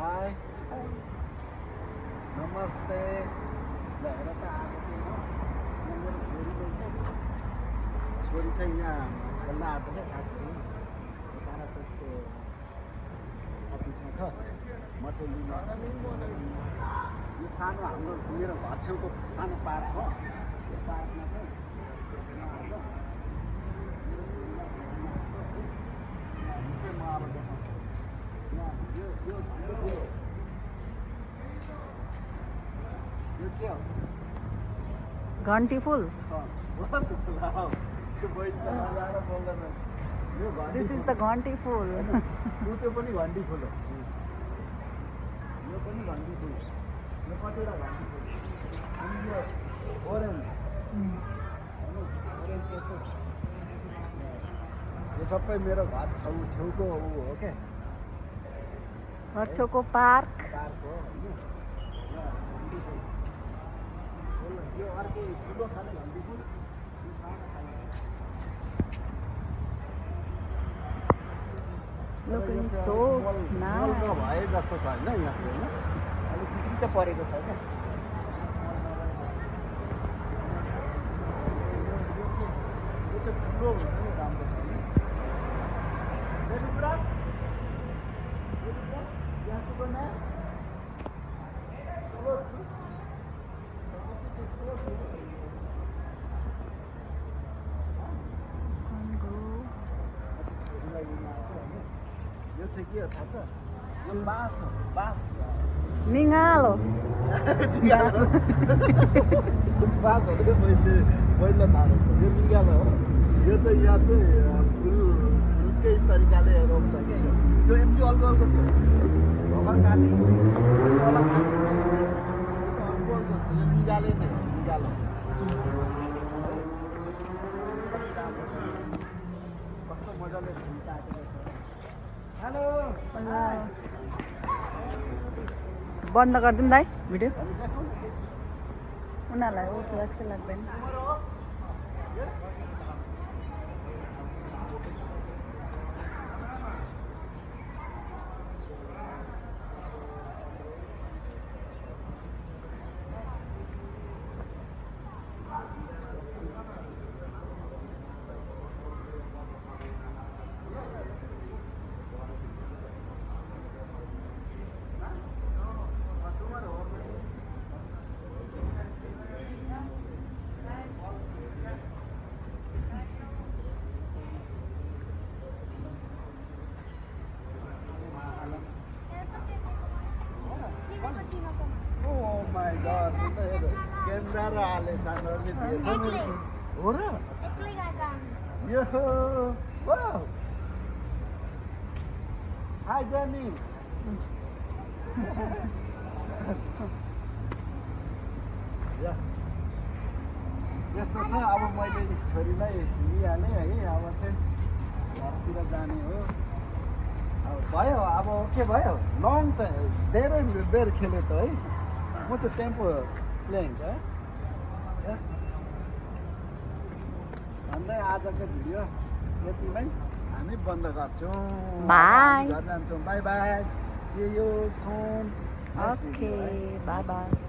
high नमस्ते ल हेर त आएको थिएँ हो मेरो छोरी चाहिँ यहाँ खेल्न आएको छ क्या साथीहरू ताराकोटको अफिसमा छ म चाहिँ लिनु यो सानो हाम्रो मेरो घर छेउको सानो पार्क हो यो पार्कमा चाहिँ म अब देखाउँछु यहाँ यो के हो घन्टी फुल दिस इज द घन्टी फुल त्यो पनि घन्टी फुल हो यो पनि घन्टी फुल यो कतिवटा घन्टी फुल अनि यो ओरेन्ज यो सबै मेरो घर छेउको हो क्या घर छेउको पार्क पार्क हो होइन यो अर्कै ठुलो खाले घन्टी फुल यो सानो खाले looking so nice भए जस्तो छ होइन यहाँ चाहिँ होइन अलिक बिग्री त परेको छ क्या यो चाहिँ ठुलो हुन्छ नि राम्रो छ नि यो चाहिँ के हो थाहा छ यो बाँस हो बाँस निगालो बाँसहरू पहिला थाहा छ यो निगालो हो यो चाहिँ यहाँ चाहिँ फुलकै तरिकाले रोप्छ क्या यो यति अल्गो अल्गो थियो भर्खर काटे अर्को अल्गो छ यो निगाले नै हो निगालो कस्तो मजाले फुल काटेको छ हेलो बन्द गरिदिउँ दाइ भिडियो उनीहरूलाई ऊ लाग्छ लाग्दैन Oh my god, camera र हाले सानोले दिएछ मैले हो र यो वाउ हाई जनी यस्तो छ अब मैले छोरीलाई लिइहालेँ है अब चाहिँ घरतिर जाने हो भयो अब के भयो लङ टाइम धेरै बेर खेल्यो त है म चाहिँ टेम्पो प्लेइङ भन्दै आजको भिडियो यतिमै हामी बन्द गर्छौँ बाई घर जान्छौँ bye bye see you soon okay bye by